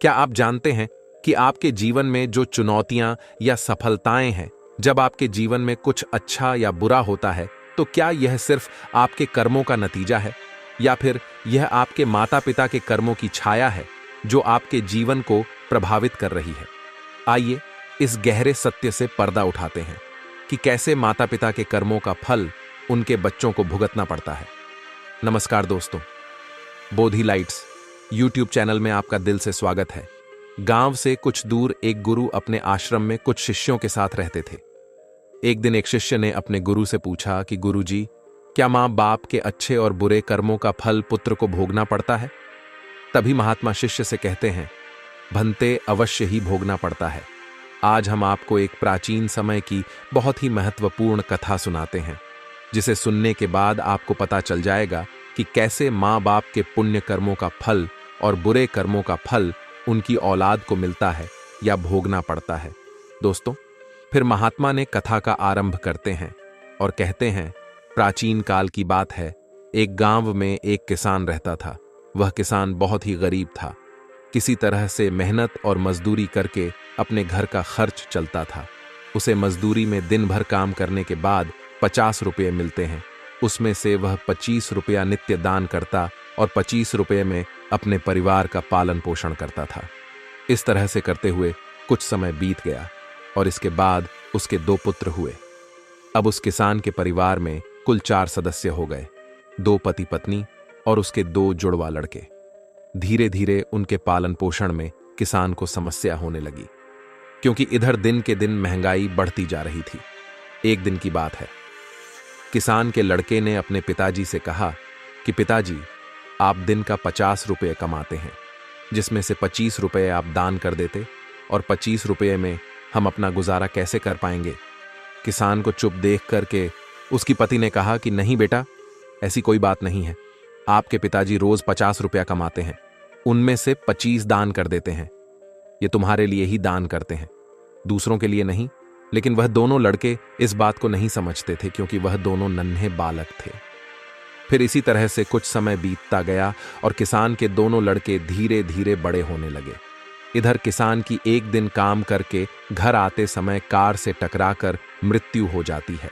क्या आप जानते हैं कि आपके जीवन में जो चुनौतियां या सफलताएं हैं, जब आपके जीवन में कुछ अच्छा या बुरा होता है, तो क्या यह सिर्फ आपके कर्मों का नतीजा है या फिर यह आपके माता पिता के कर्मों की छाया है जो आपके जीवन को प्रभावित कर रही है? आइए इस गहरे सत्य से पर्दा उठाते हैं कि कैसे माता पिता के कर्मों का फल उनके बच्चों को भुगतना पड़ता है। नमस्कार दोस्तों, बोधि लाइट्स यूट्यूब चैनल में आपका दिल से स्वागत है। गांव से कुछ दूर एक गुरु अपने आश्रम में कुछ शिष्यों के साथ रहते थे। एक दिन एक शिष्य ने अपने गुरु से पूछा कि गुरुजी, क्या मां बाप के अच्छे और बुरे कर्मों का फल पुत्र को भोगना पड़ता है? तभी महात्मा शिष्य से कहते हैं, भंते अवश्य ही भोगना पड़ता है। आज हम आपको एक प्राचीन समय की बहुत ही महत्वपूर्ण कथा सुनाते हैं, जिसे सुनने के बाद आपको पता चल जाएगा कि कैसे माँ बाप के पुण्य कर्मों का फल और बुरे कर्मों का फल उनकी औलाद को मिलता है या भोगना पड़ता है। दोस्तों, फिर महात्मा ने कथा का आरंभ करते हैं और कहते हैं, प्राचीन काल की बात है। एक गांव में एक किसान रहता था। वह किसान बहुत ही गरीब था। किसी तरह से मेहनत और मजदूरी करके अपने घर का खर्च चलता था। उसे मजदूरी में दिन भर काम करने के बाद 50 रुपये मिलते हैं। उसमें से वह 25 रुपया नित्य दान करता और 25 रुपये में अपने परिवार का पालन पोषण करता था। इस तरह से करते हुए कुछ समय बीत गया और इसके बाद उसके 2 पुत्र हुए। अब उस किसान के परिवार में कुल 4 सदस्य हो गए, 2 पति पत्नी और उसके 2 जुड़वा लड़के। धीरे धीरे उनके पालन पोषण में किसान को समस्या होने लगी, क्योंकि इधर दिन के दिन महंगाई बढ़ती जा रही थी। एक दिन की बात है, किसान के लड़के ने अपने पिताजी से कहा कि पिताजी, आप दिन का 50 रुपये कमाते हैं, जिसमें से 25 रुपये आप दान कर देते और 25 रुपये में हम अपना गुजारा कैसे कर पाएंगे? किसान को चुप देख करके उसकी पति ने कहा कि नहीं बेटा, ऐसी कोई बात नहीं है। आपके पिताजी रोज 50 रुपया कमाते हैं, उनमें से 25 दान कर देते हैं। ये तुम्हारे लिए ही दान करते हैं, दूसरों के लिए नहीं। लेकिन वह दोनों लड़के इस बात को नहीं समझते थे, क्योंकि वह दोनों नन्हे बालक थे। फिर इसी तरह से कुछ समय बीतता गया और किसान के दोनों लड़के धीरे धीरे बड़े होने लगे। इधर किसान की एक दिन काम करके घर आते समय कार से टकराकर मृत्यु हो जाती है।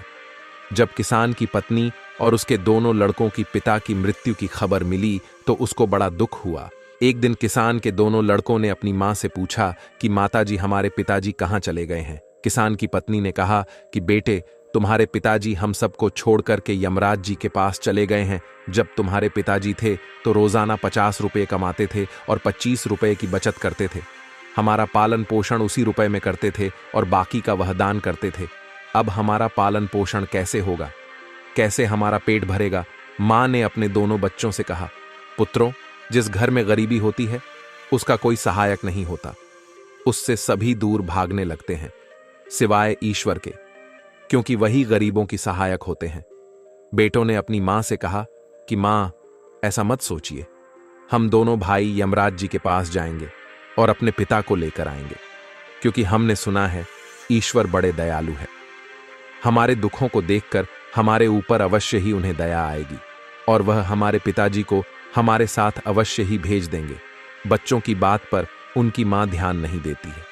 जब किसान की पत्नी और उसके दोनों लड़कों की पिता की मृत्यु की खबर मिली तो उसको बड़ा दुख हुआ। एक दिन किसान के दोनों लड़कों ने अपनी मां से पूछा कि माताजी, हमारे पिताजी कहाँ चले गए हैं? किसान की पत्नी ने कहा कि बेटे, तुम्हारे पिताजी हम सबको छोड़ करके यमराज जी के पास चले गए हैं। जब तुम्हारे पिताजी थे तो रोजाना 50 रुपये कमाते थे और 25 रुपये की बचत करते थे। हमारा पालन पोषण उसी रुपए में करते थे और बाकी का वह दान करते थे। अब हमारा पालन पोषण कैसे होगा? कैसे हमारा पेट भरेगा? मां ने अपने दोनों बच्चों से कहा, पुत्रों, जिस घर में गरीबी होती है उसका कोई सहायक नहीं होता। उससे सभी दूर भागने लगते हैं, सिवाय ईश्वर के, क्योंकि वही गरीबों की सहायक होते हैं। बेटों ने अपनी मां से कहा कि मां, ऐसा मत सोचिए, हम दोनों भाई यमराज जी के पास जाएंगे और अपने पिता को लेकर आएंगे, क्योंकि हमने सुना है ईश्वर बड़े दयालु है। हमारे दुखों को देखकर हमारे ऊपर अवश्य ही उन्हें दया आएगी और वह हमारे पिताजी को हमारे साथ अवश्य ही भेज देंगे। बच्चों की बात पर उनकी मां ध्यान नहीं देती है।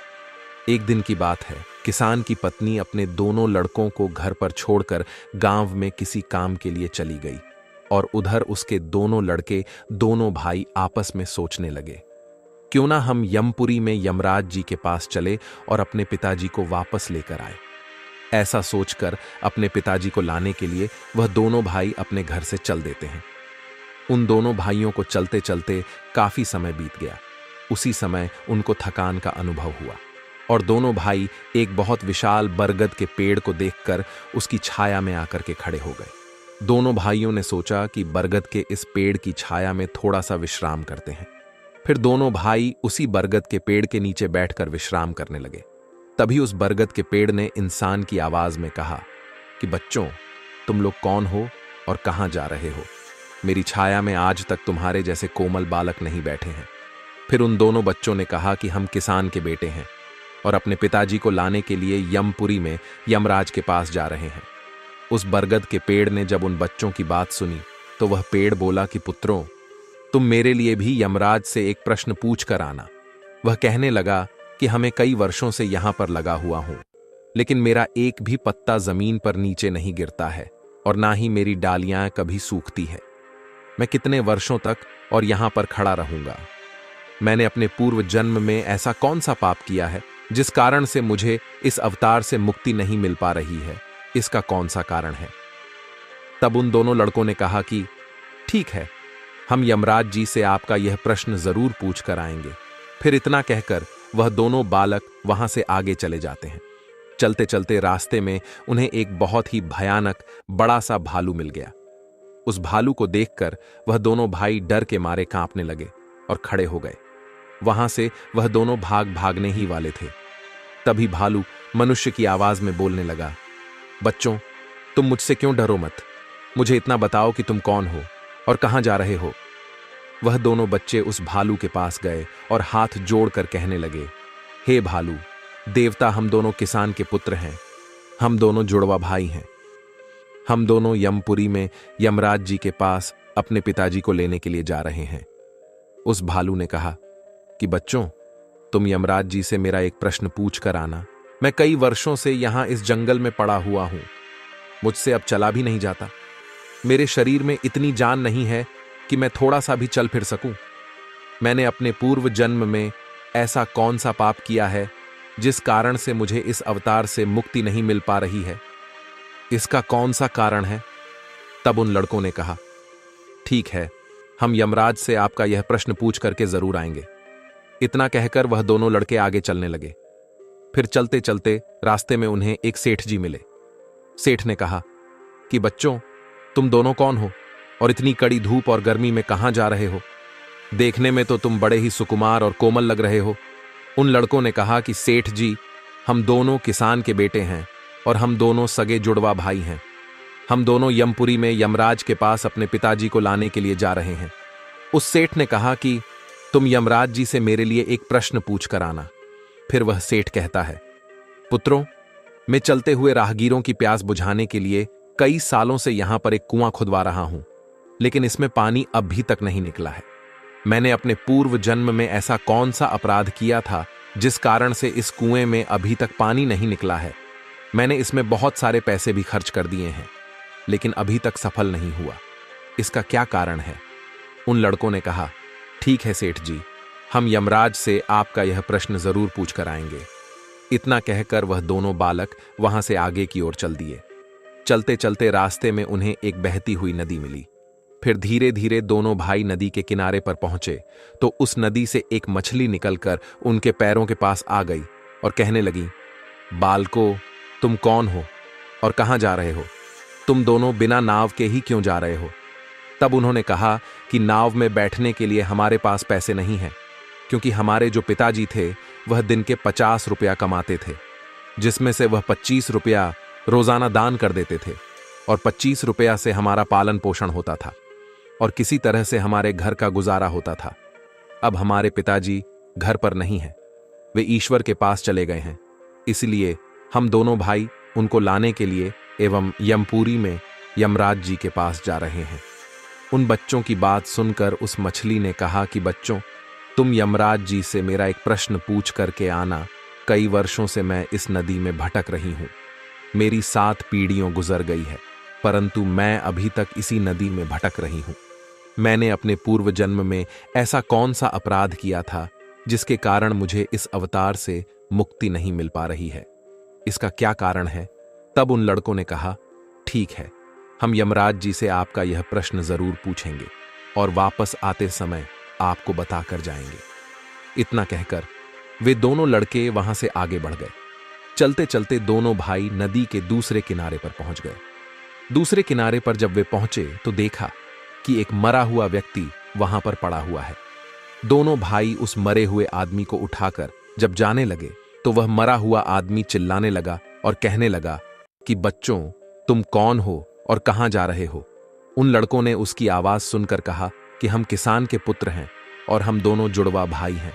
एक दिन की बात है, किसान की पत्नी अपने दोनों लड़कों को घर पर छोड़कर गांव में किसी काम के लिए चली गई और उधर उसके दोनों लड़के, दोनों भाई आपस में सोचने लगे, क्यों ना हम यमपुरी में यमराज जी के पास चले और अपने पिताजी को वापस लेकर आए। ऐसा सोचकर अपने पिताजी को लाने के लिए वह दोनों भाई अपने घर से चल देते हैं। उन दोनों भाइयों को चलते चलते काफी समय बीत गया। उसी समय उनको थकान का अनुभव हुआ और दोनों भाई एक बहुत विशाल बरगद के पेड़ को देखकर उसकी छाया में आकर के खड़े हो गए। दोनों भाइयों ने सोचा कि बरगद के इस पेड़ की छाया में थोड़ा सा विश्राम करते हैं। फिर दोनों भाई उसी बरगद के पेड़ के नीचे बैठकर विश्राम करने लगे। तभी उस बरगद के पेड़ ने इंसान की आवाज में कहा कि बच्चों, तुम लोग कौन हो और कहां जा रहे हो? मेरी छाया में आज तक तुम्हारे जैसे कोमल बालक नहीं बैठे हैं। फिर उन दोनों बच्चों ने कहा कि हम किसान के बेटे हैं और अपने पिताजी को लाने के लिए यमपुरी में यमराज के पास जा रहे हैं। उस बरगद के पेड़ ने जब उन बच्चों की बात सुनी तो वह पेड़ बोला कि पुत्रों, तुम मेरे लिए भी यमराज से एक प्रश्न पूछ कर आना। वह कहने लगा कि हमें कई वर्षों से यहां पर लगा हुआ हूं, लेकिन मेरा एक भी पत्ता जमीन पर नीचे नहीं गिरता है और ना ही मेरी डालियां कभी सूखती है। मैं कितने वर्षों तक और यहां पर खड़ा रहूंगा? मैंने अपने पूर्व जन्म में ऐसा कौन सा पाप किया है जिस कारण से मुझे इस अवतार से मुक्ति नहीं मिल पा रही है? इसका कौन सा कारण है? तब उन दोनों लड़कों ने कहा कि ठीक है, हम यमराज जी से आपका यह प्रश्न जरूर पूछ कर आएंगे। फिर इतना कहकर वह दोनों बालक वहां से आगे चले जाते हैं। चलते चलते रास्ते में उन्हें एक बहुत ही भयानक बड़ा सा भालू मिल गया। उस भालू को देखकर वह दोनों भाई डर के मारे कांपने लगे और खड़े हो गए। वहां से वह दोनों भागने ही वाले थे। तभी भालू मनुष्य की आवाज में बोलने लगा, बच्चों, तुम मुझसे क्यों डरो मत? मुझे इतना बताओ कि तुम कौन हो और कहां जा रहे हो? वह दोनों बच्चे उस भालू के पास गए और हाथ जोड़कर कहने लगे, हे भालू, देवता, हम दोनों किसान के पुत्र हैं। हम दोनों जुड़वा भाई हैं। हम दोनों यमपुरी में यमराज जी के पास अपने पिताजी को लेने के लिए जा रहे हैं। उस भालू ने कहा कि बच्चों, तुम यमराज जी से मेरा एक प्रश्न पूछ कर आना। मैं कई वर्षों से यहां इस जंगल में पड़ा हुआ हूं। मुझसे अब चला भी नहीं जाता। मेरे शरीर में इतनी जान नहीं है कि मैं थोड़ा सा भी चल फिर सकूं। मैंने अपने पूर्व जन्म में ऐसा कौन सा पाप किया है जिस कारण से मुझे इस अवतार से मुक्ति नहीं मिल पा रही है? इसका कौन सा कारण है? तब उन लड़कों ने कहा, ठीक है, हम यमराज से आपका यह प्रश्न पूछ करके जरूर आएंगे। इतना कहकर वह दोनों लड़के आगे चलने लगे। फिर चलते चलते रास्ते में उन्हें एक सेठ जी मिले। सेठ ने कहा कि बच्चों, तुम दोनों कौन हो और इतनी कड़ी धूप और गर्मी में कहां जा रहे हो? देखने में तो तुम बड़े ही सुकुमार और कोमल लग रहे हो। उन लड़कों ने कहा कि सेठ जी, हम दोनों किसान के बेटे हैं और हम दोनों सगे जुड़वा भाई हैं। हम दोनों यमपुरी में यमराज के पास अपने पिताजी को लाने के लिए जा रहे हैं। उस सेठ ने कहा कि तुम यमराज जी से मेरे लिए एक प्रश्न पूछ कर आना। फिर वह सेठ कहता है, पुत्रों, मैं चलते हुए राहगीरों की प्यास बुझाने के लिए कई सालों से यहां पर एक कुआं खुदवा रहा हूं, लेकिन इसमें पानी अभी तक नहीं निकला है। मैंने अपने पूर्व जन्म में ऐसा कौन सा अपराध किया था जिस कारण से इस कुएं में अभी तक पानी नहीं निकला है? मैंने इसमें बहुत सारे पैसे भी खर्च कर दिए हैं, लेकिन अभी तक सफल नहीं हुआ। इसका क्या कारण है? उन लड़कों ने कहा, ठीक है सेठ जी, हम यमराज से आपका यह प्रश्न जरूर पूछ कर आएंगे। इतना कहकर वह दोनों बालक वहां से आगे की ओर चल दिए। चलते चलते रास्ते में उन्हें एक बहती हुई नदी मिली। फिर धीरे धीरे दोनों भाई नदी के किनारे पर पहुंचे तो उस नदी से एक मछली निकलकर उनके पैरों के पास आ गई और कहने लगी, बालको, तुम कौन हो और कहां जा रहे हो? तुम दोनों बिना नाव के ही क्यों जा रहे हो? तब उन्होंने कहा कि नाव में बैठने के लिए हमारे पास पैसे नहीं हैं, क्योंकि हमारे जो पिताजी थे वह दिन के 50 रुपया कमाते थे, जिसमें से वह 25 रुपया रोजाना दान कर देते थे और 25 रुपया से हमारा पालन पोषण होता था और किसी तरह से हमारे घर का गुजारा होता था। अब हमारे पिताजी घर पर नहीं हैं, वे ईश्वर के पास चले गए हैं। इसलिए हम दोनों भाई उनको लाने के लिए एवं यमपुरी में यमराज जी के पास जा रहे हैं। उन बच्चों की बात सुनकर उस मछली ने कहा कि बच्चों, तुम यमराज जी से मेरा एक प्रश्न पूछ करके आना। कई वर्षों से मैं इस नदी में भटक रही हूं। मेरी 7 पीढ़ियों गुजर गई है, परंतु मैं अभी तक इसी नदी में भटक रही हूं। मैंने अपने पूर्व जन्म में ऐसा कौन सा अपराध किया था जिसके कारण मुझे इस अवतार से मुक्ति नहीं मिल पा रही है? इसका क्या कारण है? तब उन लड़कों ने कहा, ठीक है, हम यमराज जी से आपका यह प्रश्न जरूर पूछेंगे और वापस आते समय आपको बताकर जाएंगे। इतना कहकर वे दोनों लड़के वहां से आगे बढ़ गए। चलते चलते दोनों भाई नदी के दूसरे किनारे पर पहुंच गए। दूसरे किनारे पर जब वे पहुंचे तो देखा कि एक मरा हुआ व्यक्ति वहां पर पड़ा हुआ है। दोनों भाई उस मरे हुए आदमी को उठाकर जब जाने लगे तो वह मरा हुआ आदमी चिल्लाने लगा और कहने लगा कि बच्चों, तुम कौन हो और कहां जा रहे हो? उन लड़कों ने उसकी आवाज सुनकर कहा कि हम किसान के पुत्र हैं और हम दोनों जुड़वा भाई हैं।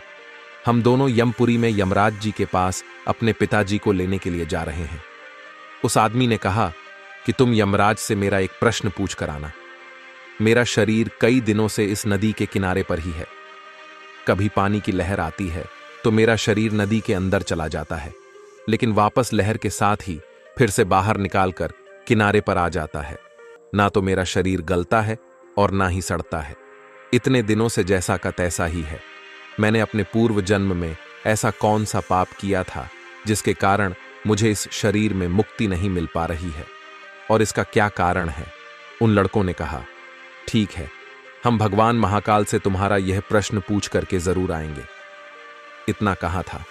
हम दोनों यमपुरी में यमराज जी के पास अपने पिताजी को लेने के लिए जा रहे हैं। उस आदमी ने कहा कि तुम यमराज से मेरा एक प्रश्न पूछ कर आना। मेरा शरीर कई दिनों से इस नदी के किनारे पर ही है। कभी पानी की लहर आती है तो मेरा शरीर नदी के अंदर चला जाता है, लेकिन वापस लहर के साथ ही फिर से बाहर निकालकर किनारे पर आ जाता है। ना तो मेरा शरीर गलता है और ना ही सड़ता है। इतने दिनों से जैसा का तैसा ही है। मैंने अपने पूर्व जन्म में ऐसा कौन सा पाप किया था जिसके कारण मुझे इस शरीर में मुक्ति नहीं मिल पा रही है, और इसका क्या कारण है? उन लड़कों ने कहा, ठीक है, हम भगवान महाकाल से तुम्हारा यह प्रश्न पूछ करके जरूर आएंगे। इतना कहा था,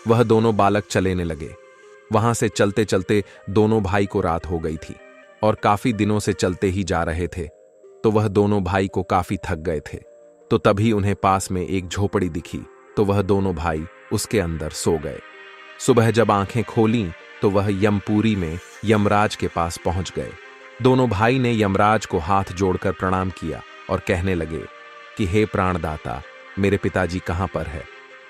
वह दोनों बालक चलेने लगे। वहां से चलते चलते दोनों भाई को रात हो गई थी और काफी दिनों से चलते ही जा रहे थे, तो वह दोनों भाई को काफी थक गए थे। तो तभी उन्हें पास में एक झोपड़ी दिखी, तो वह दोनों भाई उसके अंदर सो गए। सुबह जब आंखें खोलीं तो वह यमपुरी में यमराज के पास पहुंच गए। दोनों भाई ने यमराज को हाथ जोड़कर प्रणाम किया और कहने लगे कि हे प्राणदाता, मेरे पिताजी कहाँ पर है?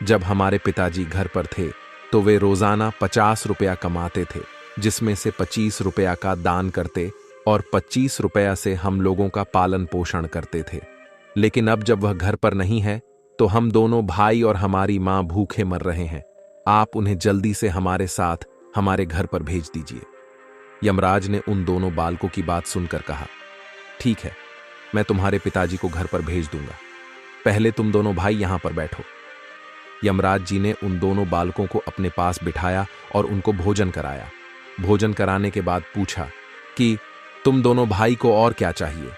जब हमारे पिताजी घर पर थे तो वे रोजाना 50 रुपया कमाते थे, जिसमें से 25 रुपया का दान करते और 25 रुपया से हम लोगों का पालन पोषण करते थे। लेकिन अब जब वह घर पर नहीं है तो हम दोनों भाई और हमारी मां भूखे मर रहे हैं। आप उन्हें जल्दी से हमारे साथ हमारे घर पर भेज दीजिए। यमराज ने उन दोनों बालकों की बात सुनकर कहा, ठीक है, मैं तुम्हारे पिताजी को घर पर भेज दूंगा। पहले तुम दोनों भाई यहां पर बैठो। यमराज जी ने उन दोनों बालकों को अपने पास बिठाया और उनको भोजन कराया। भोजन कराने के बाद पूछा कि तुम दोनों भाई को और क्या चाहिए?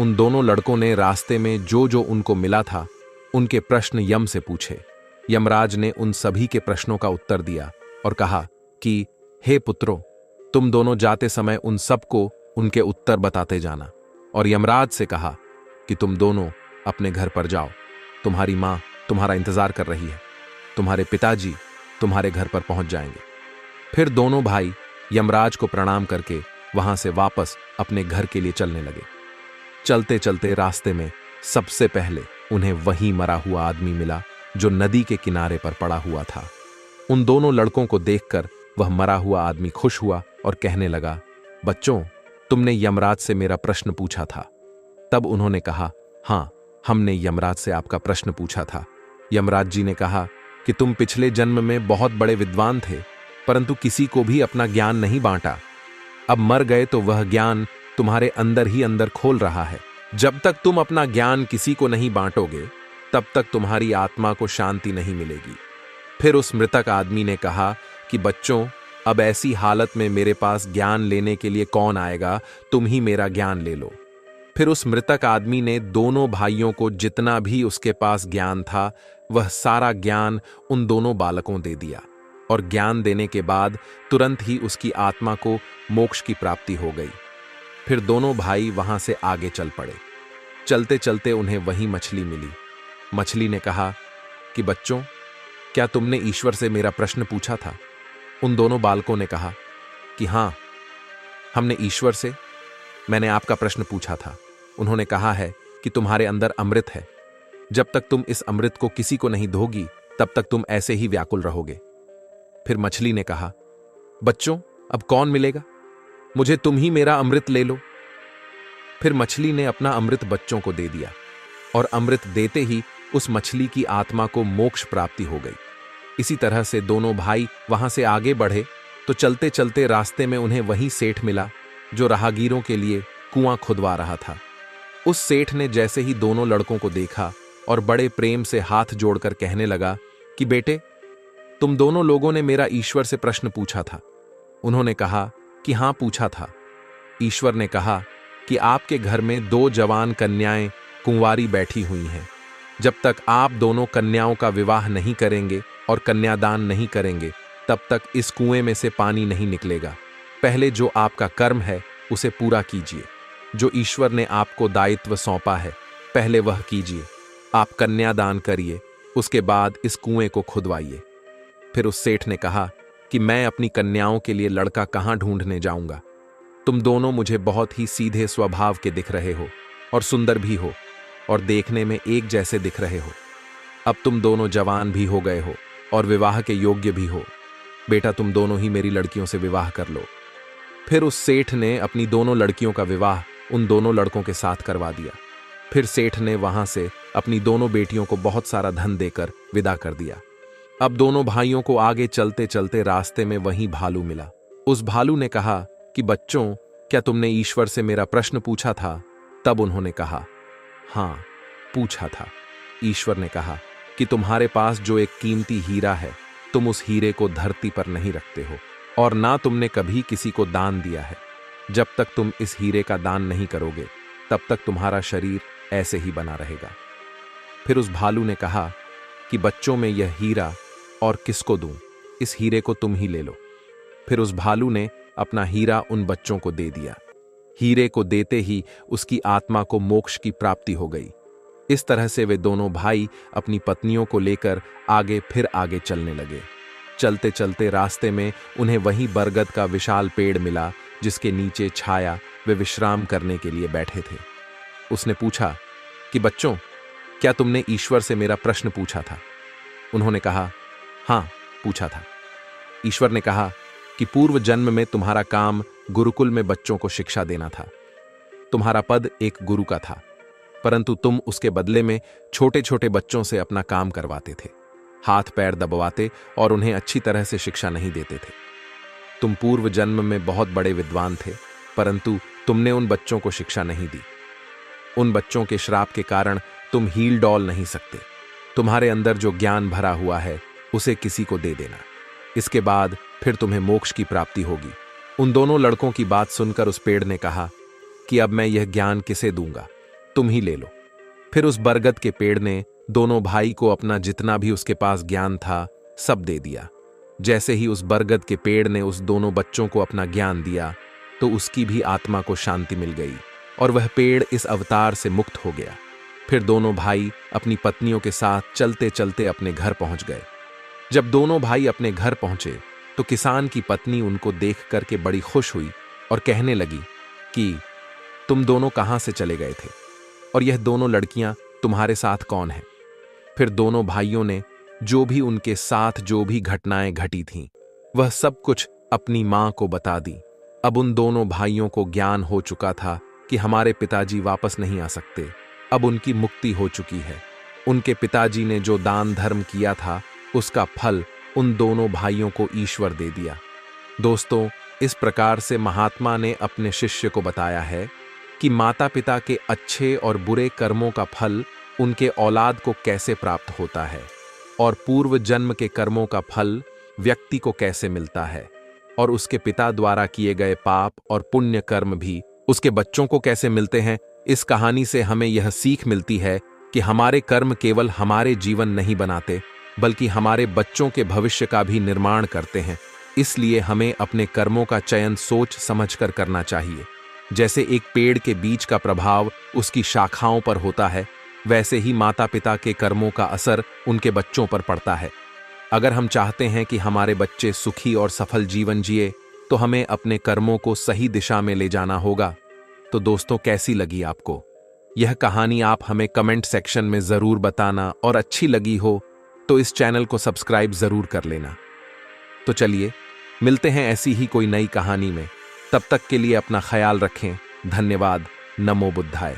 उन दोनों लड़कों ने रास्ते में जो जो उनको मिला था उनके प्रश्न यम से पूछे। यमराज ने उन सभी के प्रश्नों का उत्तर दिया और कहा कि हे पुत्रों, तुम दोनों जाते समय उन सबको उनके उत्तर बताते जाना। और यमराज से कहा कि तुम दोनों अपने घर पर जाओ, तुम्हारी मां तुम्हारा इंतजार कर रही है। तुम्हारे पिताजी तुम्हारे घर पर पहुंच जाएंगे। फिर दोनों भाई यमराज को प्रणाम करके वहां से वापस अपने घर के लिए चलने लगे। चलते चलते रास्ते में सबसे पहले उन्हें वही मरा हुआ आदमी मिला जो नदी के किनारे पर पड़ा हुआ था। उन दोनों लड़कों को देखकर वह मरा हुआ आदमी खुश हुआ और कहने लगा, बच्चों, तुमने यमराज से मेरा प्रश्न पूछा था। तब उन्होंने कहा, हां, हमने यमराज से आपका प्रश्न पूछा था। यमराज जी ने कहा कि तुम पिछले जन्म में बहुत बड़े विद्वान थे, परंतु किसी को भी अपना ज्ञान नहीं बांटा। अब मर गए तो वह ज्ञान तुम्हारे अंदर ही अंदर खोल रहा है। जब तक तुम अपना ज्ञान किसी को नहीं बांटोगे, तब तक तुम्हारी आत्मा को शांति नहीं मिलेगी। फिर उस मृतक आदमी ने कहा कि बच्चों, अब ऐसी हालत में मेरे पास ज्ञान लेने के लिए कौन आएगा? तुम ही मेरा ज्ञान ले लो। फिर उस मृतक आदमी ने दोनों भाइयों को जितना भी उसके पास ज्ञान था वह सारा ज्ञान उन दोनों बालकों दे दिया, और ज्ञान देने के बाद तुरंत ही उसकी आत्मा को मोक्ष की प्राप्ति हो गई। फिर दोनों भाई वहां से आगे चल पड़े। चलते चलते उन्हें वही मछली मिली। मछली ने कहा कि बच्चों, क्या तुमने ईश्वर से मेरा प्रश्न पूछा था? उन दोनों बालकों ने कहा कि हां, हमने ईश्वर से मैंने आपका प्रश्न पूछा था। उन्होंने कहा है कि तुम्हारे अंदर अमृत है। जब तक तुम इस अमृत को किसी को नहीं दोगी, तब तक तुम ऐसे ही व्याकुल रहोगे। फिर मछली ने कहा, बच्चों, अब कौन मिलेगा? मुझे तुम ही मेरा अमृत ले लो। फिर मछली ने अपना अमृत बच्चों को दे दिया, और अमृत देते ही उस मछली की आत्मा को मोक्ष प्राप्ति हो गई। इसी तरह से दोनों भाई वहां से आगे बढ़े तो चलते चलते रास्ते में उन्हें वही सेठ मिला जो राहगीरों के लिए कुआं खुदवा रहा था। उस सेठ ने जैसे ही दोनों लड़कों को देखा और बड़े प्रेम से हाथ जोड़कर कहने लगा कि बेटे, तुम दोनों लोगों ने मेरा ईश्वर से प्रश्न पूछा था। उन्होंने कहा कि हां, पूछा था। ईश्वर ने कहा कि आपके घर में 2 जवान कन्याएं कुंवारी बैठी हुई हैं। जब तक आप दोनों कन्याओं का विवाह नहीं करेंगे और कन्यादान नहीं करेंगे, तब तक इस कुएं में से पानी नहीं निकलेगा। पहले जो आपका कर्म है उसे पूरा कीजिए। जो ईश्वर ने आपको दायित्व सौंपा है, पहले वह कीजिए। आप कन्यादान करिए, उसके बाद इस कुएं को खुदवाइए। फिर उस सेठ ने कहा कि मैं अपनी कन्याओं के लिए लड़का कहां ढूंढने जाऊंगा? तुम दोनों मुझे बहुत ही सीधे स्वभाव के दिख रहे हो और सुंदर भी हो और देखने में एक जैसे दिख रहे हो। अब तुम दोनों जवान भी हो गए हो और विवाह के योग्य भी हो। बेटा, तुम दोनों ही मेरी लड़कियों से विवाह कर लो। फिर उस सेठ ने अपनी दोनों लड़कियों का विवाह उन दोनों लड़कों के साथ करवा दिया। फिर सेठ ने वहां से अपनी दोनों बेटियों को बहुत सारा धन देकर विदा कर दिया। अब दोनों भाइयों को आगे चलते चलते रास्ते में वहीं भालू मिला। उस भालू ने कहा कि बच्चों, क्या तुमने ईश्वर से मेरा प्रश्न पूछा था? तब उन्होंने कहा, हाँ, पूछा था। ईश्वर ने कहा कि तुम्हारे पास जो एक कीमती हीरा है, तुम उस हीरे को धरती पर नहीं रखते हो और ना तुमने कभी किसी को दान दिया है। जब तक तुम इस हीरे का दान नहीं करोगे, तब तक तुम्हारा शरीर ऐसे ही बना रहेगा। फिर उस भालू ने कहा कि बच्चों, में यह हीरा और किसको दूं? इस हीरे को तुम ही ले लो। फिर उस भालू ने अपना हीरा उन बच्चों को दे दिया। हीरे को देते ही उसकी आत्मा को मोक्ष की प्राप्ति हो गई। इस तरह से वे दोनों भाई अपनी पत्नियों को लेकर आगे चलने लगे। चलते चलते रास्ते में उन्हें वहीं बरगद का विशाल पेड़ मिला, जिसके नीचे छाया वे विश्राम करने के लिए बैठे थे। उसने पूछा कि बच्चों, क्या तुमने ईश्वर से मेरा प्रश्न पूछा था? उन्होंने कहा, हाँ, पूछा था। ईश्वर ने कहा कि पूर्व जन्म में तुम्हारा काम गुरुकुल में बच्चों को शिक्षा देना था। तुम्हारा पद एक गुरु का था, परंतु तुम उसके बदले में छोटे छोटे बच्चों से अपना काम करवाते थे, हाथ पैर दबवाते और उन्हें अच्छी तरह से शिक्षा नहीं देते थे। तुम पूर्व जन्म में बहुत बड़े विद्वान थे, परंतु तुमने उन बच्चों को शिक्षा नहीं दी। उन बच्चों के श्राप के कारण तुम हील डॉल नहीं सकते। तुम्हारे अंदर जो ज्ञान भरा हुआ है, उसे किसी को दे देना। इसके बाद फिर तुम्हें मोक्ष की प्राप्ति होगी। उन दोनों लड़कों की बात सुनकर उस पेड़ ने कहा कि अब मैं यह ज्ञान किसे दूंगा, तुम ही ले लो। फिर उस बरगद के पेड़ ने दोनों भाई को अपना जितना भी उसके पास ज्ञान था, सब दे दिया। जैसे ही उस बरगद के पेड़ ने उस दोनों बच्चों को अपना ज्ञान दिया, तो उसकी भी आत्मा को शांति मिल गई और वह पेड़ इस अवतार से मुक्त हो गया। फिर दोनों भाई अपनी पत्नियों के साथ चलते चलते अपने घर पहुंच गए। जब दोनों भाई अपने घर पहुंचे, तो किसान की पत्नी उनको देख करके बड़ी खुश हुई और कहने लगी कि तुम दोनों कहां से चले गए थे और यह दोनों लड़कियां तुम्हारे साथ कौन हैं? फिर दोनों भाइयों ने जो भी उनके साथ जो भी घटनाएं घटी थीं, वह सब कुछ अपनी मां को बता दी। अब उन दोनों भाइयों को ज्ञान हो चुका था कि हमारे पिताजी वापस नहीं आ सकते। अब उनकी मुक्ति हो चुकी है। उनके पिताजी ने जो दान धर्म किया था, उसका फल उन दोनों भाइयों को ईश्वर दे दिया। दोस्तों, इस प्रकार से महात्मा ने अपने शिष्य को बताया है कि माता पिता के अच्छे और बुरे कर्मों का फल उनके औलाद को कैसे प्राप्त होता है और पूर्व जन्म के कर्मों का फल व्यक्ति को कैसे मिलता है और उसके पिता द्वारा किए गए पाप और पुण्य कर्म भी उसके बच्चों को कैसे मिलते हैं। इस कहानी से हमें यह सीख मिलती है कि हमारे कर्म केवल हमारे जीवन नहीं बनाते, बल्कि हमारे बच्चों के भविष्य का भी निर्माण करते हैं। इसलिए हमें अपने कर्मों का चयन सोच समझकर करना चाहिए। जैसे एक पेड़ के बीज का प्रभाव उसकी शाखाओं पर होता है, वैसे ही माता पिता के कर्मों का असर उनके बच्चों पर पड़ता है। अगर हम चाहते हैं कि हमारे बच्चे सुखी और सफल जीवन जिए, तो हमें अपने कर्मों को सही दिशा में ले जाना होगा। तो दोस्तों, कैसी लगी आपको यह कहानी? आप हमें कमेंट सेक्शन में जरूर बताना और अच्छी लगी हो तो इस चैनल को सब्सक्राइब जरूर कर लेना। तो चलिए, मिलते हैं ऐसी ही कोई नई कहानी में। तब तक के लिए अपना ख्याल रखें। धन्यवाद। नमो बुद्धाय।